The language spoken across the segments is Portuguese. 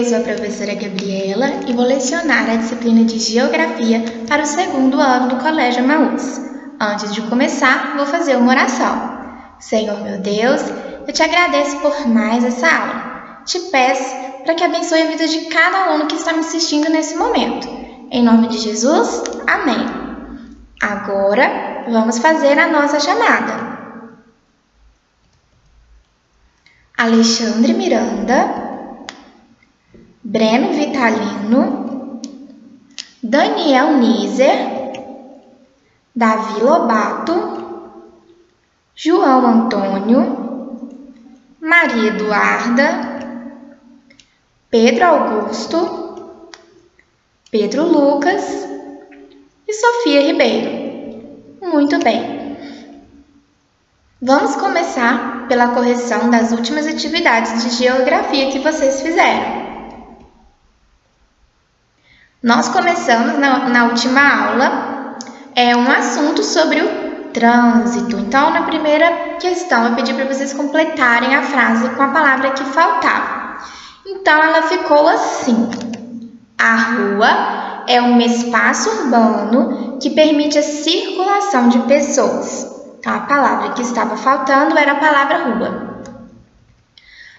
sou a professora Gabriela e vou lecionar a disciplina de Geografia para o segundo ano do Colégio Emaús. Antes de começar, vou fazer uma oração. Senhor meu Deus, eu te agradeço por mais essa aula. Te peço para que abençoe a vida de cada aluno que está me assistindo nesse momento. Em nome de Jesus, amém. Agora, vamos fazer a nossa chamada. Alexandre Miranda, Breno Vitalino, Daniel Nizer, Davi Lobato, João Antônio, Maria Eduarda, Pedro Augusto, Pedro Lucas e Sofia Ribeiro. Muito bem. Vamos começar pela correção das últimas atividades de geografia que vocês fizeram. Nós começamos na última aula um assunto sobre o trânsito. Então, na primeira questão, eu pedi para vocês completarem a frase com a palavra que faltava. Então, ela ficou assim: a rua é um espaço urbano que permite a circulação de pessoas. Então, a palavra que estava faltando era a palavra rua.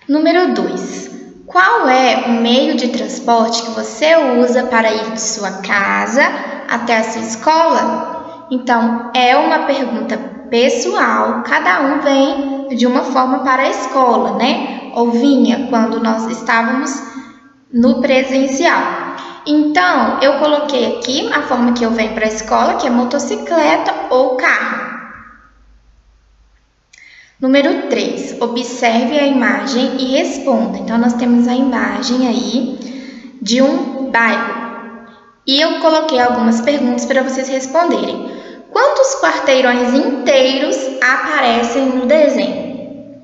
Número 2. Qual é o meio de transporte que você usa para ir de sua casa até a sua escola? Então, é uma pergunta pessoal. Cada um vem de uma forma para a escola, né? Ou vinha quando nós estávamos no presencial. Então, eu coloquei aqui a forma que eu venho para a escola, que é motocicleta ou carro. Número 3, observe a imagem e responda. Então, nós temos a imagem aí de um bairro. E eu coloquei algumas perguntas para vocês responderem. Quantos quarteirões inteiros aparecem no desenho?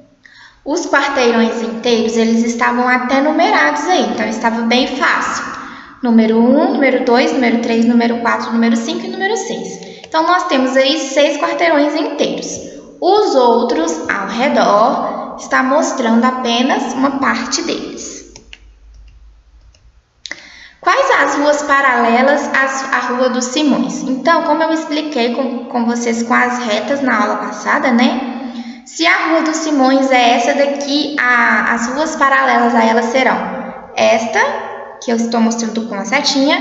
Os quarteirões inteiros, eles estavam até numerados aí, então estava bem fácil. Número 1, número 2, número 3, número 4, número 5 e número 6. Então, nós temos aí 6 quarteirões inteiros. Os outros ao redor está mostrando apenas uma parte deles. Quais as ruas paralelas à Rua dos Simões? Então, como eu expliquei com vocês com as retas na aula passada, né? Se a Rua dos Simões é essa daqui, as ruas paralelas a ela serão esta, que eu estou mostrando com a setinha,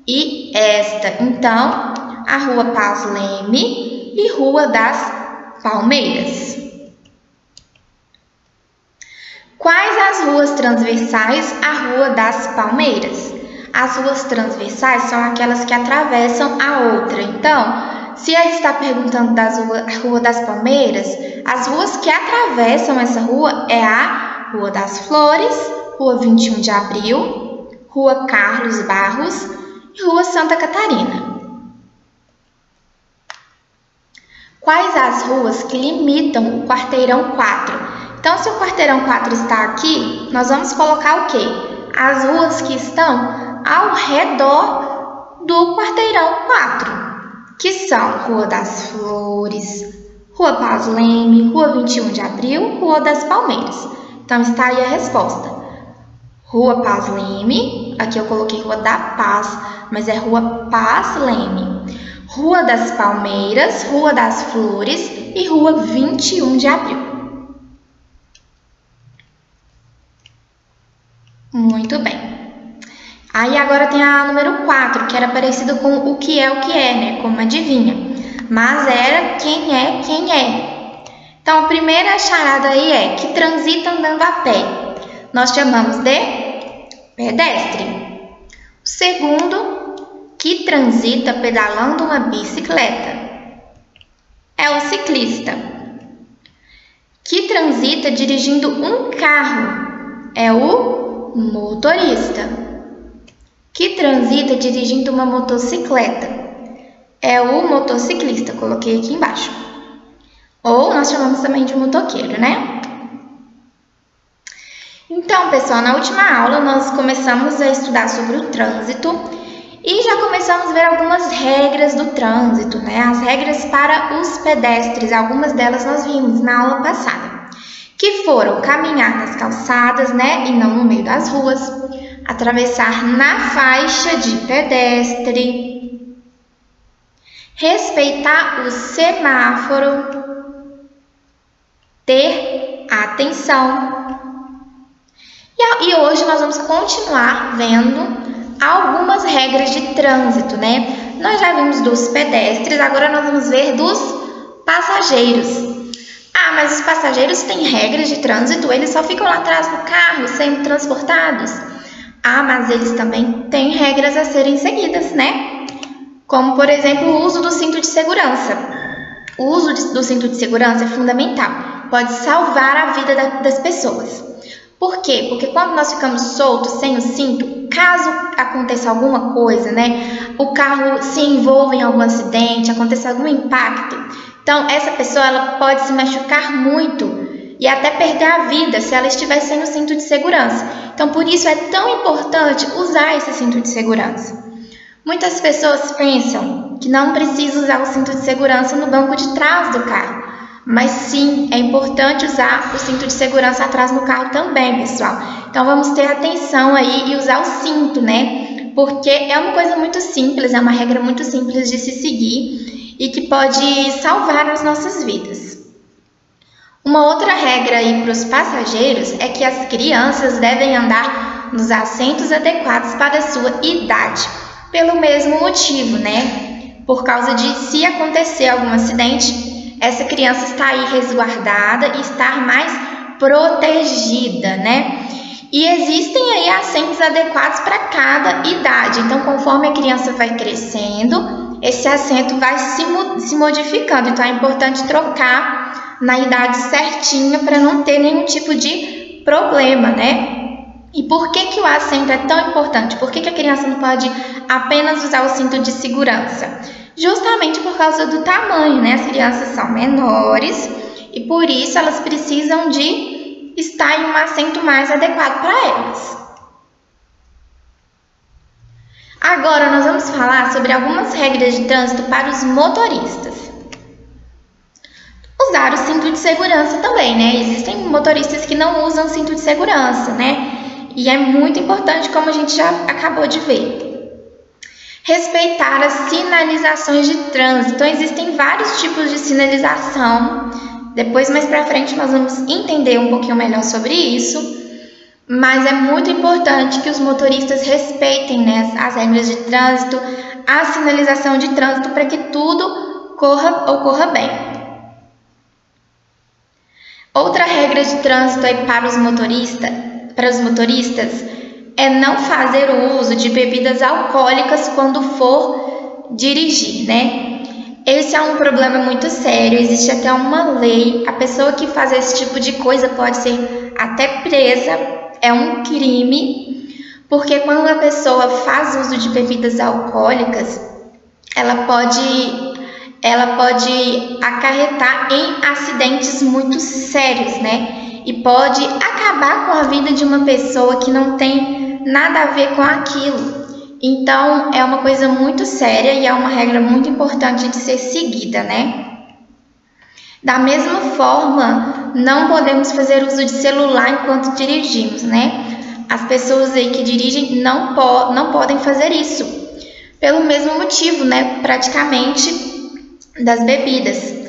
e esta. Então, a Rua Paz Leme e Rua das Palmeiras. Quais as ruas transversais à Rua das Palmeiras? As ruas transversais são aquelas que atravessam a outra. Então, se ele está perguntando da Rua das Palmeiras, as ruas que atravessam essa rua é a Rua das Flores, Rua 21 de Abril, Rua Carlos Barros e Rua Santa Catarina. Quais as ruas que limitam o quarteirão 4? Então, se o quarteirão 4 está aqui, nós vamos colocar o quê? As ruas que estão ao redor do quarteirão 4, que são Rua das Flores, Rua Paz Leme, Rua 21 de Abril, Rua das Palmeiras. Então, está aí a resposta. Rua Paz Leme, aqui eu coloquei Rua da Paz, mas é Rua Paz Leme. Rua das Palmeiras, Rua das Flores e Rua 21 de Abril. Muito bem. Aí agora tem a número 4, que era parecido com o que é, né? Como adivinha. Mas era quem é. Então, a primeira charada aí é que transita andando a pé. Nós chamamos de pedestre. O segundo, que transita pedalando uma bicicleta, é o ciclista. Que transita dirigindo um carro, é o motorista. Que transita dirigindo uma motocicleta, é o motociclista. Coloquei aqui embaixo. Ou nós chamamos também de motoqueiro, né? Então, pessoal, na última aula nós começamos a estudar sobre o trânsito. E já começamos a ver algumas regras do trânsito, né? As regras para os pedestres, algumas delas nós vimos na aula passada, que foram caminhar nas calçadas, né? E não no meio das ruas, atravessar na faixa de pedestre, respeitar o semáforo, ter atenção. E hoje nós vamos continuar vendo algumas regras de trânsito, né? Nós já vimos dos pedestres, agora nós vamos ver dos passageiros. Ah, mas os passageiros têm regras de trânsito, eles só ficam lá atrás do carro sendo transportados. Ah, mas eles também têm regras a serem seguidas, né? Como, por exemplo, o uso do cinto de segurança. O uso do cinto de segurança é fundamental, pode salvar a vida das pessoas. Por quê? Porque quando nós ficamos soltos, sem o cinto, caso aconteça alguma coisa, né? O carro se envolva em algum acidente, aconteça algum impacto. Então, essa pessoa ela pode se machucar muito e até perder a vida se ela estiver sem o cinto de segurança. Então, por isso é tão importante usar esse cinto de segurança. Muitas pessoas pensam que não precisa usar o cinto de segurança no banco de trás do carro. Mas sim, é importante usar o cinto de segurança atrás no carro também, pessoal. Então vamos ter atenção aí e usar o cinto, né? Porque é uma coisa muito simples, é uma regra muito simples de se seguir e que pode salvar as nossas vidas. Uma outra regra aí para os passageiros é que as crianças devem andar nos assentos adequados para a sua idade, pelo mesmo motivo, né? Por causa de se acontecer algum acidente, essa criança está aí resguardada e estar mais protegida, né? E existem aí assentos adequados para cada idade. Então, conforme a criança vai crescendo, esse assento vai se modificando. Então, é importante trocar na idade certinha para não ter nenhum tipo de problema, né? E por que o assento é tão importante? Por que a criança não pode apenas usar o cinto de segurança? Justamente por causa do tamanho, né? As crianças são menores e por isso elas precisam de estar em um assento mais adequado para elas. Agora nós vamos falar sobre algumas regras de trânsito para os motoristas. Usar o cinto de segurança também, né? Existem motoristas que não usam cinto de segurança, né? E é muito importante, como a gente já acabou de ver. Respeitar as sinalizações de trânsito. Então, existem vários tipos de sinalização. Depois, mais para frente, nós vamos entender um pouquinho melhor sobre isso. Mas é muito importante que os motoristas respeitem, né, as regras de trânsito, a sinalização de trânsito, para que tudo ocorra bem. Outra regra de trânsito aí para os motoristas é não fazer o uso de bebidas alcoólicas quando for dirigir, né? Esse é um problema muito sério, existe até uma lei, a pessoa que faz esse tipo de coisa pode ser até presa, é um crime, porque quando a pessoa faz uso de bebidas alcoólicas, ela pode acarretar em acidentes muito sérios, né? E pode acabar com a vida de uma pessoa que não tem nada a ver com aquilo. Então, é uma coisa muito séria e é uma regra muito importante de ser seguida, né? Da mesma forma, não podemos fazer uso de celular enquanto dirigimos, né? As pessoas aí que dirigem não podem fazer isso. Pelo mesmo motivo, né? Praticamente das bebidas.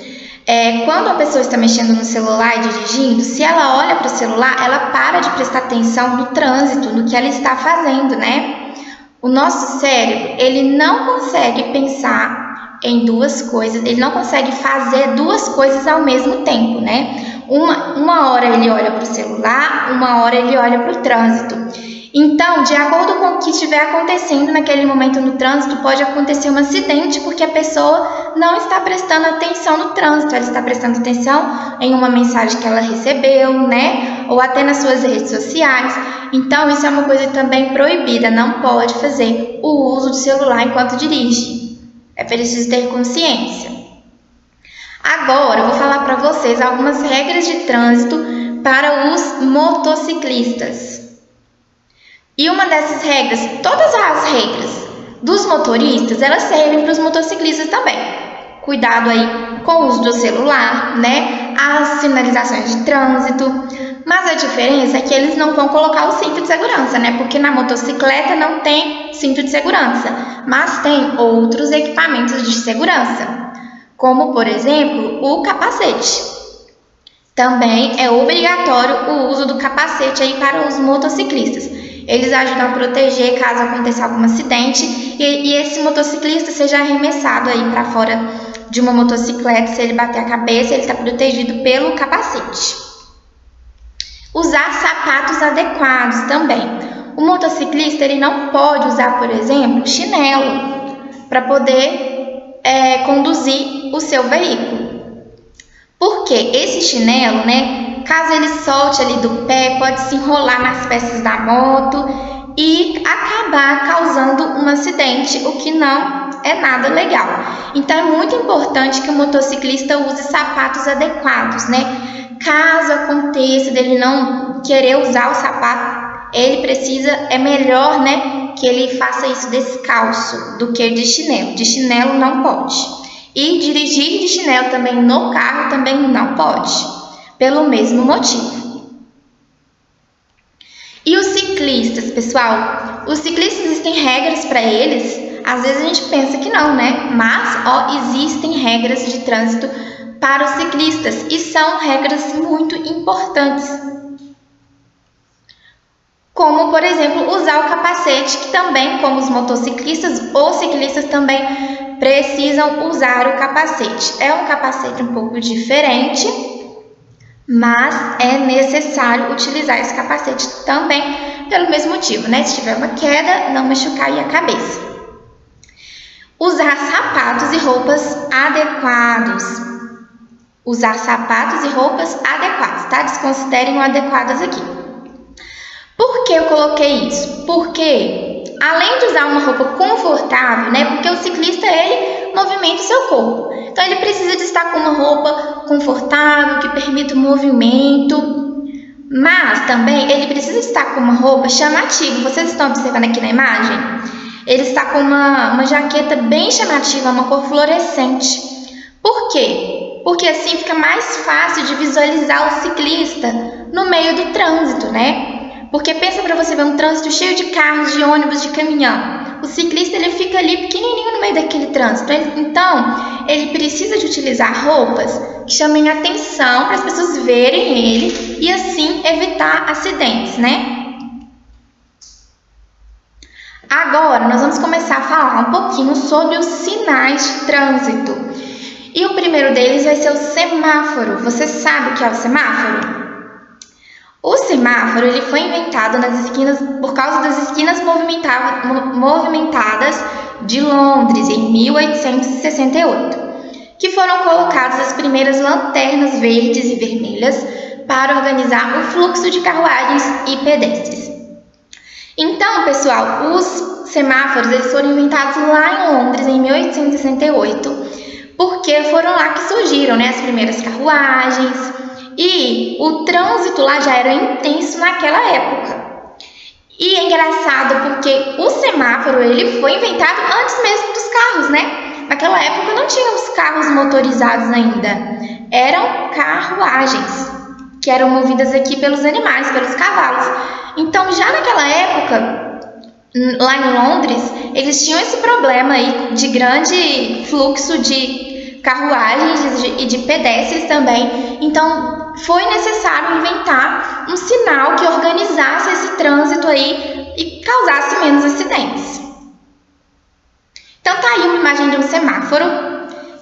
Quando a pessoa está mexendo no celular e dirigindo, se ela olha para o celular, ela para de prestar atenção no trânsito, no que ela está fazendo, né? O nosso cérebro, ele não consegue pensar em duas coisas, ele não consegue fazer duas coisas ao mesmo tempo, né? Uma hora ele olha para o celular, uma hora ele olha para o trânsito. Então, de acordo com o que estiver acontecendo naquele momento no trânsito, pode acontecer um acidente porque a pessoa não está prestando atenção no trânsito, ela está prestando atenção em uma mensagem que ela recebeu, né? Ou até nas suas redes sociais. Então, isso é uma coisa também proibida, não pode fazer o uso do celular enquanto dirige. É preciso ter consciência. Agora, eu vou falar para vocês algumas regras de trânsito para os motociclistas. E uma dessas regras, todas as regras dos motoristas, elas servem para os motociclistas também. Cuidado aí com o uso do celular, né? as sinalizações de trânsito, mas a diferença é que eles não vão colocar o cinto de segurança, né? Porque na motocicleta não tem cinto de segurança, mas tem outros equipamentos de segurança, como, por exemplo, o capacete. Também é obrigatório o uso do capacete aí para os motociclistas. Eles ajudam a proteger caso aconteça algum acidente e esse motociclista seja arremessado aí para fora de uma motocicleta. Se ele bater a cabeça, ele está protegido pelo capacete. Usar sapatos adequados também. O motociclista ele não pode usar, por exemplo, chinelo para poder conduzir o seu veículo. Porque esse chinelo, né, caso ele solte ali do pé, pode se enrolar nas peças da moto e acabar causando um acidente, o que não é nada legal. Então é muito importante que o motociclista use sapatos adequados, né? Caso aconteça dele não querer usar o sapato, ele precisa, é melhor, né, que ele faça isso descalço do que de chinelo. De chinelo não pode. E dirigir de chinelo também no carro também não pode, pelo mesmo motivo. E os ciclistas, pessoal? Os ciclistas existem regras para eles? Às vezes a gente pensa que não, né? Mas, existem regras de trânsito para os ciclistas e são regras muito importantes. Como, por exemplo, usar o capacete, que também, como os motociclistas, os ciclistas também precisam usar o capacete. É um capacete um pouco diferente, mas é necessário utilizar esse capacete também pelo mesmo motivo, né? Se tiver uma queda, não machucar aí a cabeça. Usar sapatos e roupas adequados. Usar sapatos e roupas adequadas, tá? Desconsiderem o adequadas aqui. Por que eu coloquei isso? Porque, além de usar uma roupa confortável, né? Porque o ciclista, ele movimenta o seu corpo. Então, ele precisa de estar com uma roupa confortável, que permita o movimento. Mas, também, ele precisa estar com uma roupa chamativa. Vocês estão observando aqui na imagem? Ele está com uma jaqueta bem chamativa, uma cor fluorescente. Por quê? Porque assim fica mais fácil de visualizar o ciclista no meio do trânsito, né? Porque pensa para você ver um trânsito cheio de carros, de ônibus, de caminhão. O ciclista ele fica ali pequenininho no meio daquele trânsito. Então, ele precisa de utilizar roupas que chamem atenção para as pessoas verem ele e assim evitar acidentes, né? Agora, nós vamos começar a falar um pouquinho sobre os sinais de trânsito. E o primeiro deles vai ser o semáforo. Você sabe o que é o semáforo? O semáforo ele foi inventado nas esquinas por causa das esquinas movimentadas de Londres em 1868, que foram colocadas as primeiras lanternas verdes e vermelhas para organizar o fluxo de carruagens e pedestres. Então, pessoal, os semáforos eles foram inventados lá em Londres em 1868, porque foram lá que surgiram, né, as primeiras carruagens. E o trânsito lá já era intenso naquela época. E é engraçado porque o semáforo ele foi inventado antes mesmo dos carros, né? Naquela época não tinham os carros motorizados ainda. Eram carruagens que eram movidas aqui pelos animais, pelos cavalos. Então já naquela época, lá em Londres, eles tinham esse problema aí de grande fluxo de carruagens e de pedestres também. Então, foi necessário inventar um sinal que organizasse esse trânsito aí e causasse menos acidentes. Então, tá aí uma imagem de um semáforo,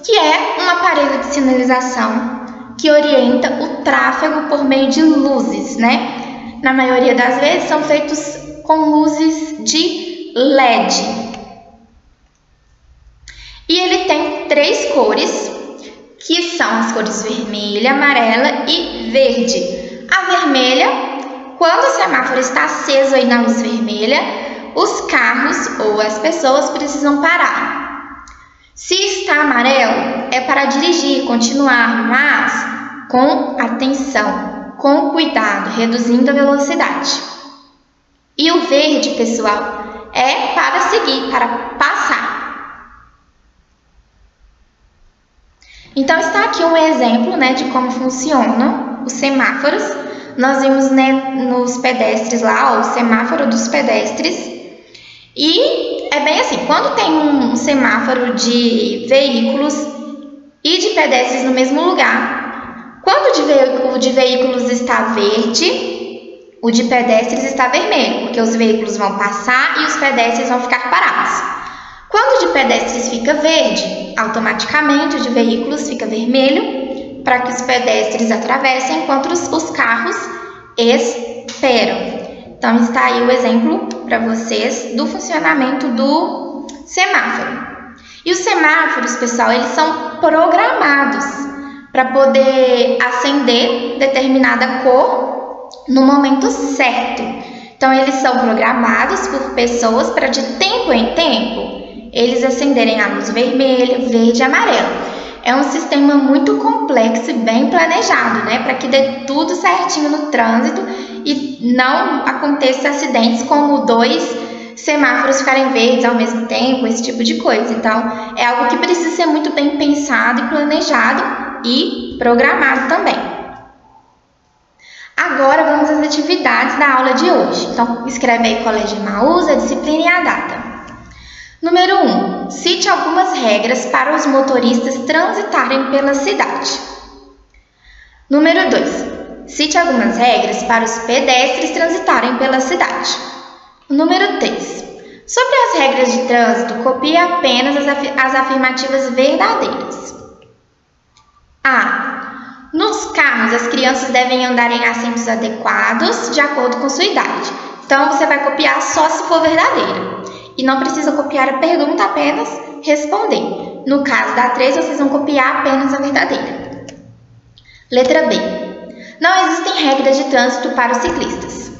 que é um aparelho de sinalização que orienta o tráfego por meio de luzes, né? Na maioria das vezes, são feitos com luzes de LED. E ele tem 3 cores, que são as cores vermelha, amarela e verde. A vermelha, quando o semáforo está aceso aí na luz vermelha, os carros ou as pessoas precisam parar. Se está amarelo, é para dirigir, continuar, mas com atenção, com cuidado, reduzindo a velocidade. E o verde, pessoal, é para seguir, para passar. Então, está aqui um exemplo, né, de como funcionam os semáforos. Nós vimos, né, nos pedestres lá, ó, o semáforo dos pedestres. E é bem assim, quando tem um semáforo de veículos e de pedestres no mesmo lugar, quando o de veículos está verde, o de pedestres está vermelho, porque os veículos vão passar e os pedestres vão ficar parados. Quando o de pedestres fica verde, automaticamente o de veículos fica vermelho para que os pedestres atravessem enquanto os carros esperam. Então, está aí o exemplo para vocês do funcionamento do semáforo. E os semáforos, pessoal, eles são programados para poder acender determinada cor no momento certo. Então, eles são programados por pessoas para de tempo em tempo eles acenderem a luz vermelha, verde e amarelo. É um sistema muito complexo e bem planejado, né? Para que dê tudo certinho no trânsito e não aconteça acidentes como 2 semáforos ficarem verdes ao mesmo tempo, esse tipo de coisa. Então, é algo que precisa ser muito bem pensado e planejado e programado também. Agora vamos às atividades da aula de hoje. Então, escreve aí Colégio Emaús, a disciplina e a data. Número 1. Cite algumas regras para os motoristas transitarem pela cidade. Número 2. Cite algumas regras para os pedestres transitarem pela cidade. Número 3. Sobre as regras de trânsito, copie apenas as afirmativas verdadeiras. A. Nos carros, as crianças devem andar em assentos adequados de acordo com sua idade. Então, você vai copiar só se for verdadeira. E não precisa copiar a pergunta, apenas responder. No caso da 3, vocês vão copiar apenas a verdadeira. Letra B. Não existem regras de trânsito para os ciclistas.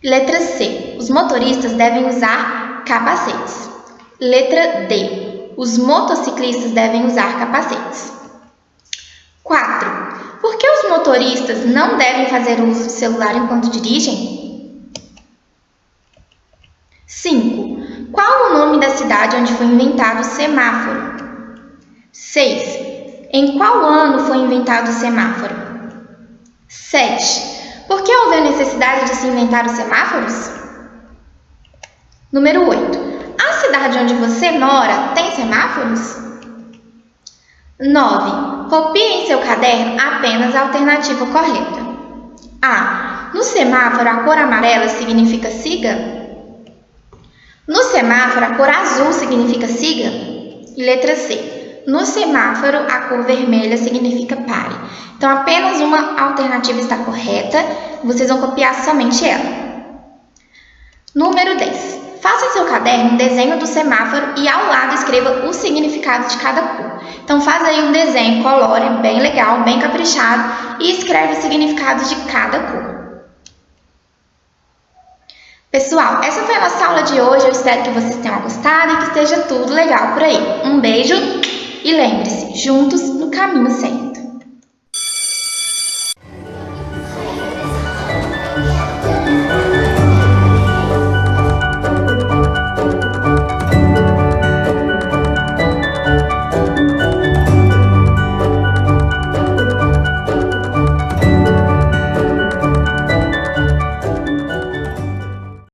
Letra C. Os motoristas devem usar capacetes. Letra D. Os motociclistas devem usar capacetes. 4. Por que os motoristas não devem fazer uso de celular enquanto dirigem? 5. Qual o nome da cidade onde foi inventado o semáforo? 6. Em qual ano foi inventado o semáforo? 7. Por que houve a necessidade de se inventar os semáforos? Número 8. A cidade onde você mora tem semáforos? 9. Copie em seu caderno apenas a alternativa correta. A. No semáforo, a cor amarela significa siga? No semáforo, a cor azul significa siga? Letra C. No semáforo, a cor vermelha significa pare. Então, apenas uma alternativa está correta. Vocês vão copiar somente ela. Número 10. Faça em seu caderno um desenho do semáforo e ao lado escreva o significado de cada cor. Então, faz aí um desenho, colore, bem legal, bem caprichado e escreve o significado de cada cor. Pessoal, essa foi a nossa aula de hoje. Eu espero que vocês tenham gostado e que esteja tudo legal por aí. Um beijo e lembre-se, juntos no caminho sempre.